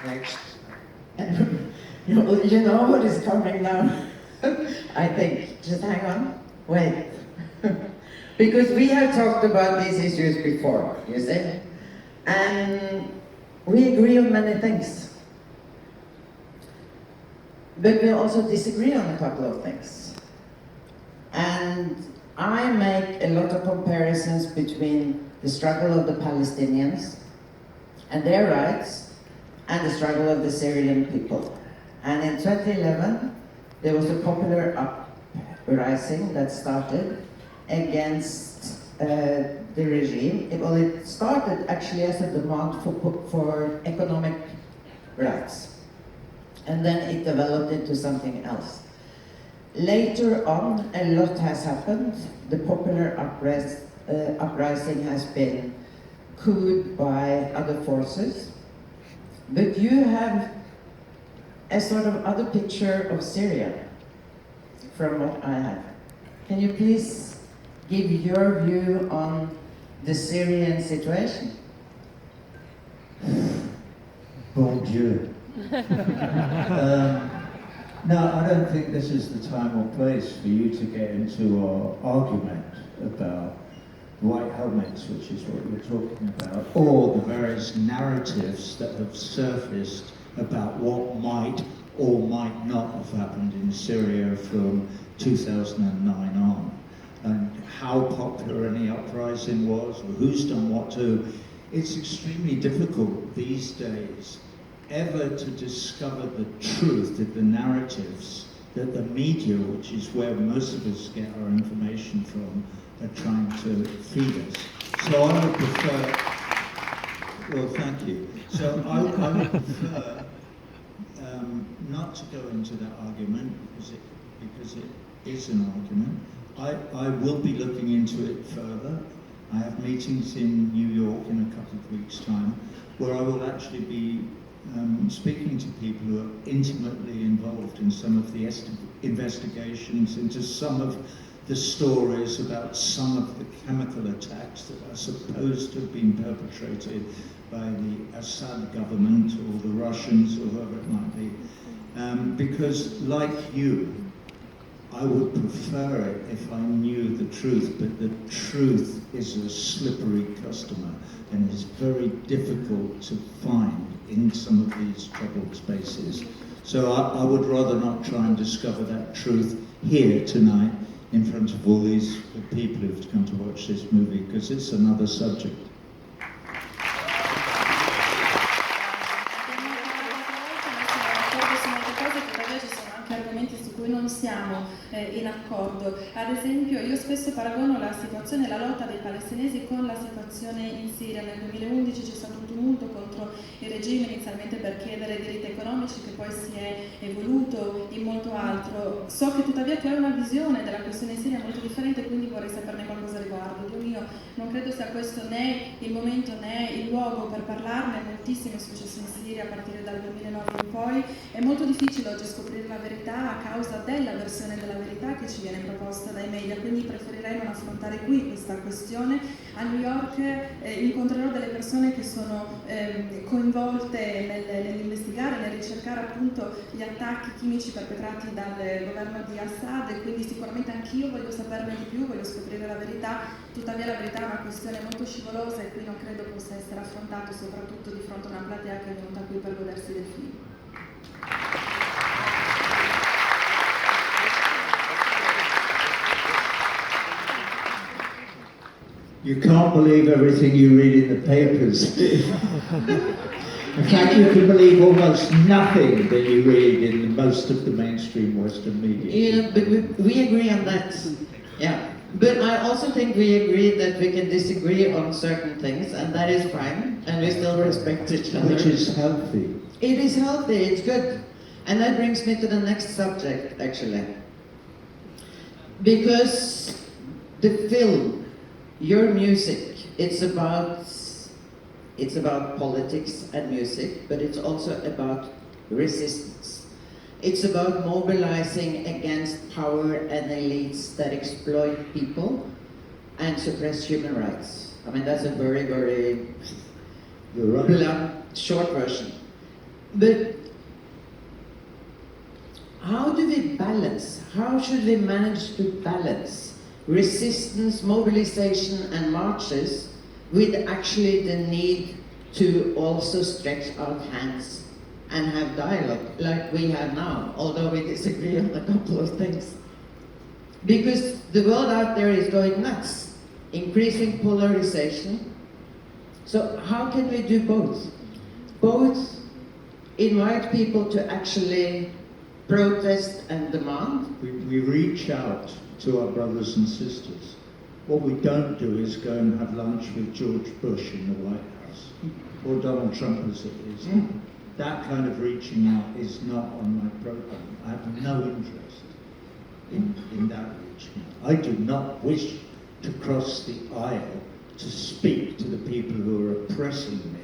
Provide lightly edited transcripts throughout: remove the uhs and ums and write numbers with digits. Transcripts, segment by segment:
Next. You know what is coming now? I think. Just hang on. Wait. Because we have talked about these issues before, you see? And we agree on many things. But we also disagree on a couple of things. And I make a lot of comparisons between the struggle of the Palestinians and their rights and the struggle of the Syrian people. And in 2011, there was a popular uprising that started against the regime. It started actually as a demand for economic rights. And then it developed into something else. Later on, a lot has happened. The popular uprising has been cooled by other forces. But you have a sort of other picture of Syria from what I have. Can you please give your view on the Syrian situation? Bon Dieu. No, I don't think this is the time or place for you to get into our argument about white helmets, which is what you're talking about, or the various narratives that have surfaced about what might or might not have happened in Syria from 2009 on, and how popular any uprising was, or who's done what to. It's extremely difficult these days ever to discover the truth of the narratives that the media, which is where most of us get our information from, are trying to feed us. So I would prefer, well, thank you. So I would prefer not to go into that argument because it is an argument. I will be looking into it further. I have meetings in New York in a couple of weeks' time where I will actually be speaking to people who are intimately involved in some of the investigations into some of the stories about some of the chemical attacks that are supposed to have been perpetrated by the Assad government or the Russians or whoever it might be. Because like you, I would prefer it if I knew the truth, but the truth is a slippery customer and is very difficult to find in some of these troubled spaces. So I would rather not try and discover that truth here tonight in front of all these people who've come to watch this movie, because it's another subject. Non siamo in accordo. Ad esempio, io spesso paragono la situazione e la lotta dei palestinesi con la situazione in Siria. Nel 2011 c'è stato un tumulto contro il regime, inizialmente per chiedere diritti economici, che poi si è evoluto in molto altro. So che tuttavia tu hai una visione della questione in Siria molto differente, quindi vorrei saperne qualcosa a riguardo. Dio mio, non credo sia questo né il momento né il luogo per parlarne. Moltissimo è successo in Siria a partire dal 2009 in poi. È molto difficile oggi scoprire la verità a causa della versione della verità che ci viene proposta dai media, quindi preferirei non affrontare qui questa questione. A New York incontrerò delle persone che sono coinvolte nell'investigare, nel ricercare appunto gli attacchi chimici perpetrati dal governo di Assad, e quindi sicuramente anch'io voglio saperne di più, voglio scoprire la verità. Tuttavia la verità è una questione molto scivolosa e qui non credo possa essere affrontato, soprattutto di fronte a una platea che è venuta qui per godersi del film. You can't believe everything you read in the papers. In fact, you can believe almost nothing that you read in most of the mainstream Western media. Yeah, but we agree on that. Yeah. But I also think we agree that we can disagree on certain things, and that is fine, and we still respect each other. Which is healthy. It is healthy, it's good. And that brings me to the next subject, actually. Because the film, your music, it's about politics and music, but it's also about resistance. It's about mobilizing against power and elites that exploit people and suppress human rights. I mean, that's a very, very blunt, short version. But how do we balance? How should we manage to balance resistance, mobilization, and marches with actually the need to also stretch out hands and have dialogue like we have now, although we disagree on a couple of things? Because the world out there is going nuts, increasing polarization. So how can we do both? Both invite people to actually protest and demand. We reach out to our brothers and sisters. What we don't do is go and have lunch with George Bush in the White House, or Donald Trump as it is. That kind of reaching out is not on my program. I have no interest in that reaching out. I do not wish to cross the aisle to speak to the people who are oppressing me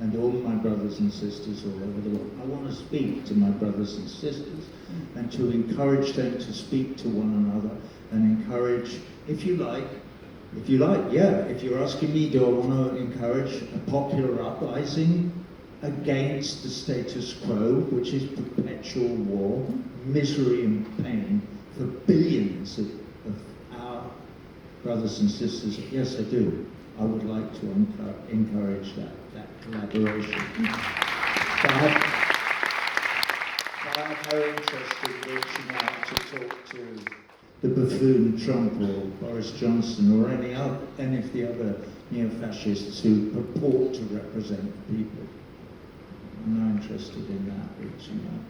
and all my brothers and sisters all over the world. I want to speak to my brothers and sisters and to encourage them to speak to one another and encourage, if you like, if you're asking me, do I want to encourage a popular uprising against the status quo, which is perpetual war, misery and pain for billions of our brothers and sisters? Yes, I do. I would like to encourage that collaboration. But I have no interest in reaching out to talk to the buffoon Trump or Boris Johnson or any of the other neo-fascists who purport to represent the people. I'm not interested in that reaching out.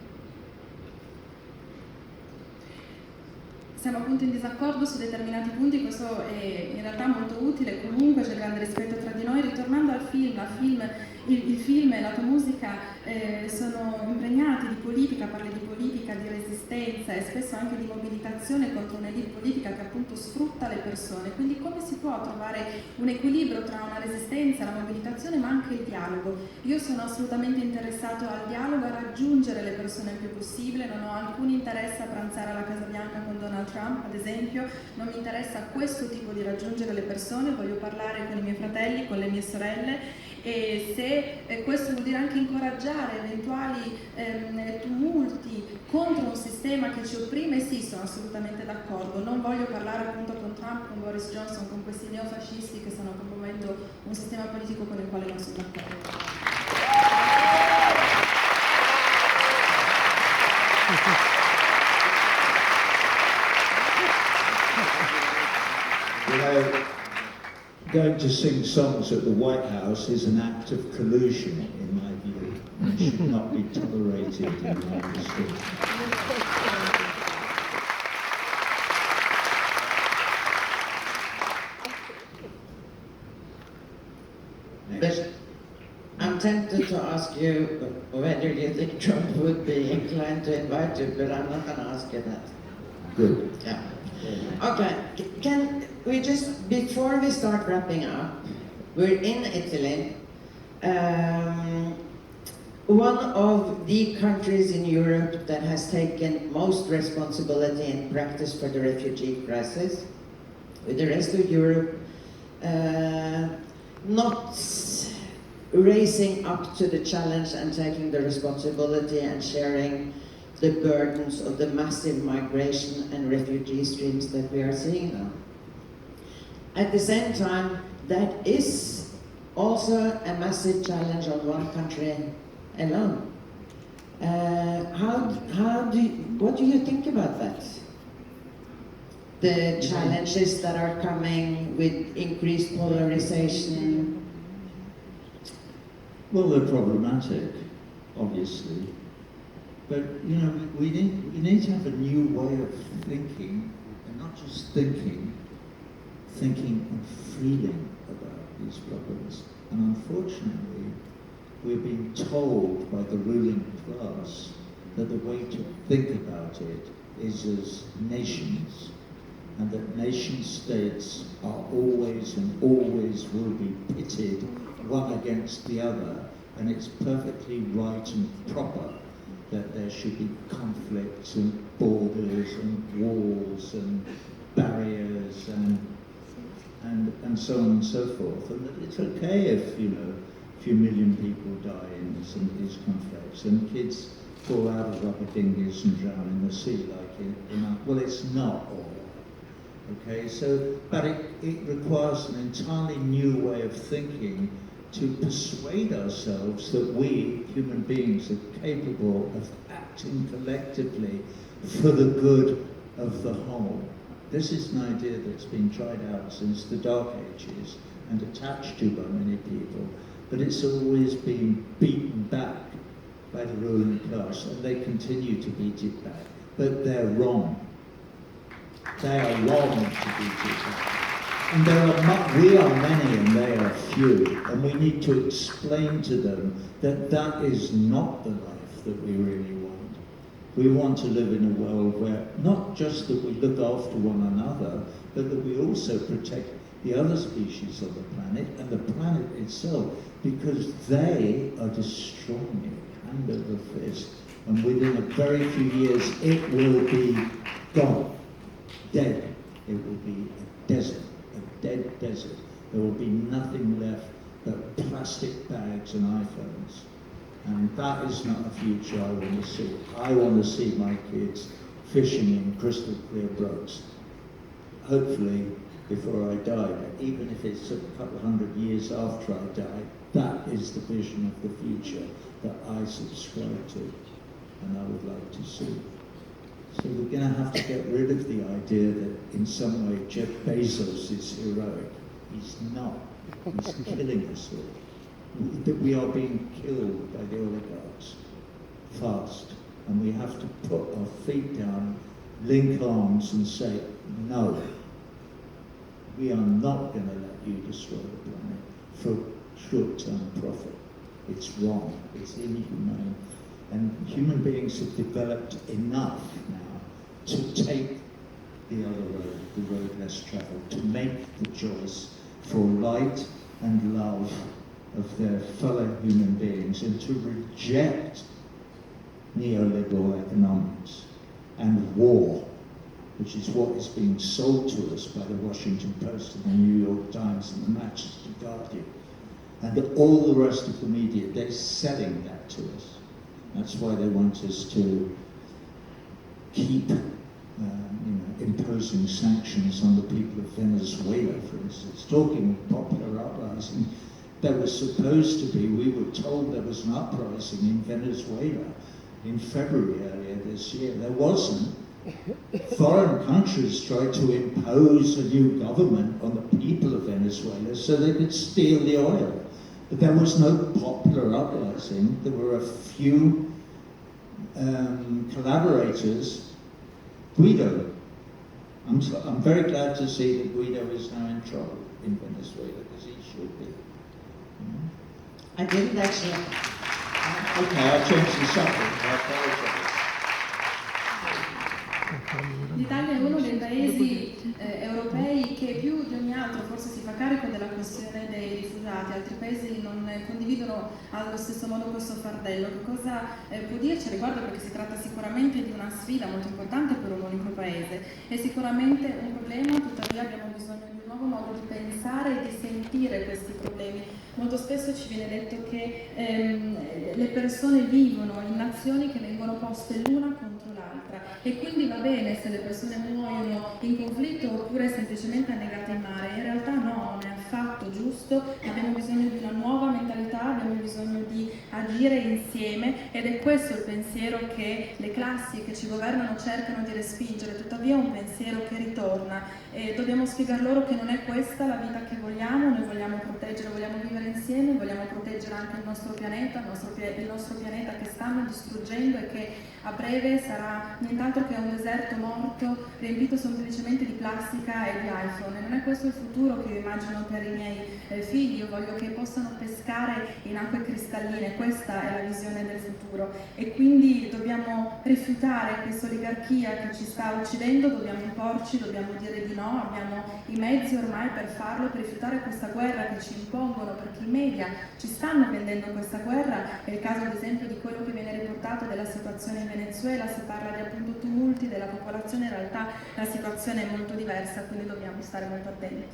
Siamo appunto in disaccordo su determinati punti, questo è in realtà molto utile, comunque c'è grande rispetto tra di noi. Ritornando al film, il film e la tua musica sono impregnati di politica, parli di politica, di resistenza e spesso anche di mobilitazione contro un'elite politica che appunto sfrutta le persone. Quindi come si può trovare un equilibrio tra una resistenza, la mobilitazione ma anche il dialogo? Io sono assolutamente interessato al dialogo, a raggiungere le persone il più possibile, non ho alcun interesse a pranzare alla Casa Bianca con Donald Trump, ad esempio, non mi interessa questo tipo di raggiungere le persone, voglio parlare con i miei fratelli, con le mie sorelle, e se questo vuol dire anche incoraggiare eventuali tumulti contro un sistema che ci opprime, sì, sono assolutamente d'accordo. Non voglio parlare appunto con Trump, con Boris Johnson, con questi neofascisti che stanno promuovendo un sistema politico con il quale non sono d'accordo. You know, going to sing songs at the White House is an act of collusion, in my view, and should not be tolerated in the industry. But I'm tempted to ask you whether you think Trump would be inclined to invite you, but I'm not going to ask you that. Good. Yeah. Okay, can we just, before we start wrapping up, we're in Italy, one of the countries in Europe that has taken most responsibility and practice for the refugee crisis, with the rest of Europe not raising up to the challenge and taking the responsibility and sharing the burdens of the massive migration and refugee streams that we are seeing now. At the same time, that is also a massive challenge on one country alone. What do you think about that? The challenges that are coming with increased polarization? Well, they're problematic, obviously. But, you know, we need to have a new way of thinking, and not just thinking and feeling about these problems. And unfortunately, we're being told by the ruling class that the way to think about it is as nations, and that nation states are always and always will be pitted one against the other, and it's perfectly right and proper that there should be conflicts and borders and walls and barriers and so on and so forth, and that it's okay if, you know, a few million people die in some of these conflicts, and kids fall out of rubber dinghies and drown in the sea like well, it's not all that. Okay, so, but it requires an entirely new way of thinking to persuade ourselves that we, human beings, are capable of acting collectively for the good of the whole. This is an idea that's been tried out since the Dark Ages and attached to by many people, but it's always been beaten back by the ruling class, and they continue to beat it back. But they're wrong. They are wrong to beat it back. And we are many and they are few, and we need to explain to them that that is not the life that we really want. We want to live in a world where not just that we look after one another, but that we also protect the other species of the planet and the planet itself, because they are destroying it hand over fist. And within a very few years, it will be gone, dead. It will be a desert. A dead desert. There will be nothing left but plastic bags and iPhones. And that is not a future I want to see. I want to see my kids fishing in crystal clear brooks. Hopefully before I die, but even if it's a couple of 100 years after I die, that is the vision of the future that I subscribe to and I would like to see. So we're going to have to get rid of the idea that in some way Jeff Bezos is heroic. He's not. He's killing us all. That we are being killed by the oligarchs fast. And we have to put our feet down, link arms and say, no, we are not going to let you destroy the planet for short-term profit. It's wrong. It's inhumane. And human beings have developed enough now to take the other road, the road less traveled, to make the choice for light and love of their fellow human beings and to reject neoliberal economics and war, which is what is being sold to us by the Washington Post and the New York Times and the Manchester Guardian and all the rest of the media. They're selling that to us. That's why they want us to keep imposing sanctions on the people of Venezuela, for instance. Talking of popular uprising, there was supposed to be, we were told there was an uprising in Venezuela in February earlier this year. There wasn't. Foreign countries tried to impose a new government on the people of Venezuela so they could steal the oil. But there was no popular uprising. There were a few collaborators. Guido, I'm very glad to see that Guido is now in trouble in Venezuela, because he should be. I didn't actually. Okay, I changed the subject. I apologize. L'Italia è uno dei paesi europei che più di ogni altro forse si fa carico della questione dei rifugiati. Altri paesi non condividono allo stesso modo questo fardello. Che cosa può dirci a riguardo? Perché si tratta sicuramente di una sfida molto importante per un unico paese. È sicuramente un problema, tuttavia abbiamo bisogno di un nuovo modo di pensare e di sentire questi problemi. Molto spesso ci viene detto che le persone vivono in nazioni che vengono poste l'una contro l'altra e quindi va bene se le persone muoiono in conflitto oppure semplicemente annegate in mare. In realtà no, non è affatto giusto, abbiamo bisogno di una nuova mentalità, abbiamo bisogno di agire insieme ed è questo il pensiero che le classi che ci governano cercano di respingere, tuttavia è un pensiero che ritorna e dobbiamo spiegar loro che non è questa la vita che vogliamo, noi vogliamo proteggere, vogliamo vivere insieme, vogliamo proteggere anche il nostro pianeta, il nostro pianeta che stanno distruggendo e che a breve sarà nient'altro che un deserto morto riempito semplicemente di plastica e di iPhone. E non è questo il futuro che io immagino per i miei figli. Io voglio che possano pescare in acque cristalline, questa è la visione del futuro e quindi dobbiamo rifiutare questa oligarchia che ci sta uccidendo, dobbiamo imporci, dobbiamo dire di no, abbiamo i mezzi ormai per farlo, per rifiutare questa guerra che ci impongono, perché i media ci stanno vendendo questa guerra. È il caso ad esempio di quello che viene riportato della situazione in Venezuela, si parla di appunto tumulti della popolazione, in realtà la situazione è molto diversa, quindi dobbiamo stare molto attenti.